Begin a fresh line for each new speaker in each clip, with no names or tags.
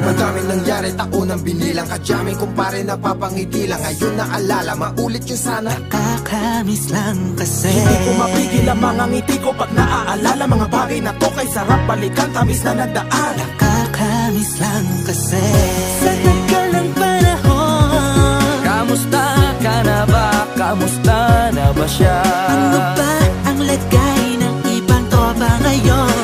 Madaming nangyari, taunang binilang, kadyaming kumpare napapangiti lang. Ngayon naalala, maulit yung sana.
Nakakamiss lang kasi
hindi ko mapigil ang mga ngiti ko pag naaalala. Mga bagay na to kay sarap balikan, tamis na nagdaan.
Nakakamiss lang kasi sa tagal ng panahon.
Kamusta ka na ba? Kamusta na ba siya?
Ano ba ang lagay ng ibang tropa ngayon?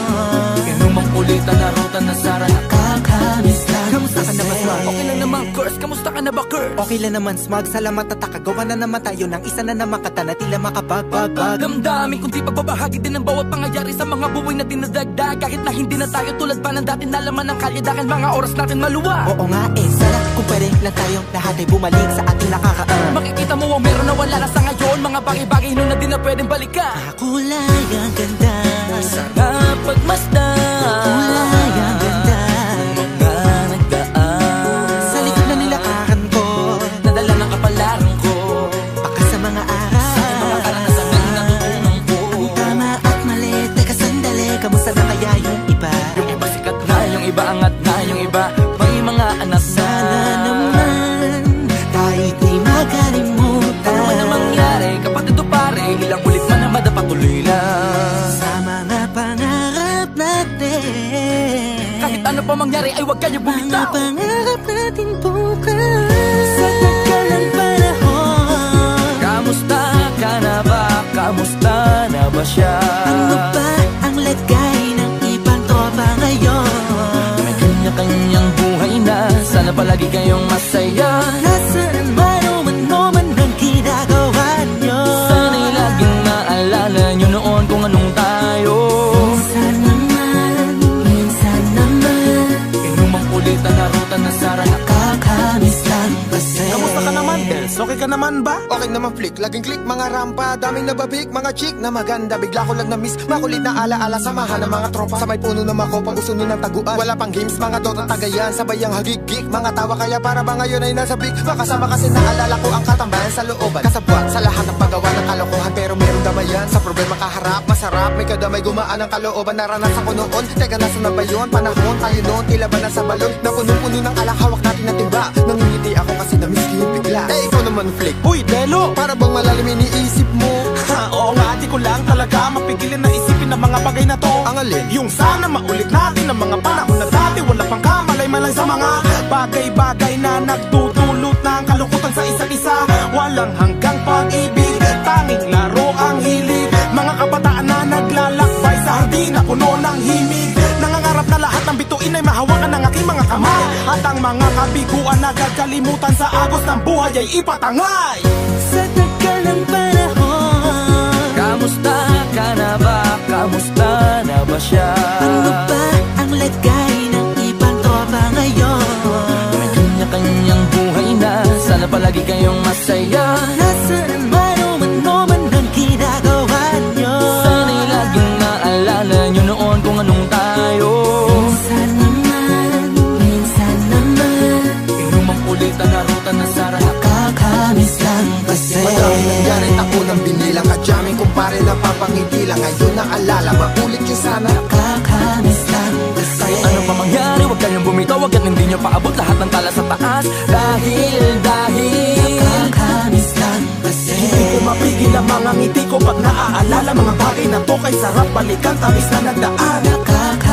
Inumang kulitan na ruta na sara.
Nakakamiss lang
Kamusta ka na ba,
kasi.
Smug?
Okay lang naman, Curse. Kamusta ka na ba, Curse?
Okay lang naman, Smug. Salamat at takagawa na naman tayo ng isa na naman kata na tila makapagbabag.
Damdamin kundi pagbabahagi din ang bawat pangyayari sa mga buhay na dinadagdag. Kahit na hindi na tayo tulad pa ng dati na laman ng kalye dahil mga oras natin maluwag.
Oo nga sana kung pwede lang tayong lahat ay bumalik sa ating nakakaan.
Makikita mo ang meron na wala na sa ngayon. Mga bagay-bagay nun na di na pwedeng balikan.
Kulay ang ganda,
Sana pagmasdan
kulay ang ganda.
mga nagdaan
Sa likod na nilakaran ko,
nadala ng kapalaran ko.
baka sa mga araw,
Mga karanasan na natutunan ko.
tama at mali. Teka sandali, kamusta na kaya yung iba?
Yung iba sikat na, yung iba angat na, yung iba may mga anak na.
Sana naman tayo'y di makalimutan.
Ano man ang mangyari, kapatid o pare, ilang ulit man na madapatuloy lang.
Sa mga pangarap natin,
Kahit ano pa mangyari ay huwag kayo
mga
bumitaw.
pangarap natin bukas. Sa tagal ng panahon,
Kamusta ka na ba? Kamusta na ba siya?
ano ba ang lagay ng ibang tropa ngayon?
May kanya-kanyang buhay na, sana palagi kayong masaya.
Nasaan man o ano man ang ginagawa nyo,
Sana'y laging maalala nyo noon kung anong tayo.
minsan naman
Inumang kulitan na ruta na sara.
nakakamiss lang kasi.
Kamusta ka naman, Els? Okay ka naman ba?
Okay naman flick, laging click, mga rampa, daming nababik, mga chick na maganda. Bigla ko lang na-miss, makulit na alaala, samahan ng mga tropa. Sa may puno na makopa, uso nun ng taguan. Wala pang games, mga dota tagayan, sabay ang hagigik. Mga tawa kaya para ba ngayon ay nasa big. Makasama kasi naalala ko ang katambayan sa looban. Kasabwat sa lahat ng paggawa ng kalokohan, pero meron damayan. Sa problema kaharap, masarap, may kadamay gumaan ang kalooban. Naranasan ko noon, teka nasa na ba yun? Panahon tayo noon, tila ba nasa balon? Na puno-puno ng alak, hawak natin ng timba. Nangingiti ako kasi na-miss ko yung bigla. Eh ikaw naman flick,
Uy, Delo!
para bang malalim iniisip mo?
Ha, oo nga, di ko lang talaga mapigilin na isipin ang mga bagay na to.
Ang alin?
Yung sana maulit natin ang mga panahon na dati. Wala pang kamalay-malay sa mga bagay-bagay na nagdudulot ng kalungkutan sa isa't isa. Walang hanggang pag-ibig, tanging laro ang hilig. Mga kabataan na naglalakbay sa hardin na puno ng himig. Nangangarap na lahat ng bituin ay mahawakan ng aking mga kamay. At ang mga kabiguan na gagalimutan sa agos ng buhay ay ipatangay.
Sa tagal ng panahon,
Kamusta ka na ba? Kamusta na ba siya?
ano ba ang lagay ng ibang tropa ngayon?
May kanya-kanyang buhay na, sana palagi kayong masaya.
Nasaan man o ano man ang ginagawa nyo,
Sana'y laging maalala nyo noon kung anong tayo.
minsan naman
Inumang kulitan na ruta na sara.
nakakamiss lang kasi.
Madaming nangyari, taunang binilang, kadyaming kumpare napapangiti lang. Ngayon naalala, maulit yung sana.
Nakakamiss lang kasi.
Kahit ano pa mangyari, huwag kayong bumitaw. Huwag at hindi nyo paabot lahat ng tala sa taas. Dahil
Nakakamiss lang kasi.
Hindi ko mapigil ang mga ngiti ko pag naaalala. Mga bagay na to kay sarap balikan, tamis na nagdaan.
Nakakamiss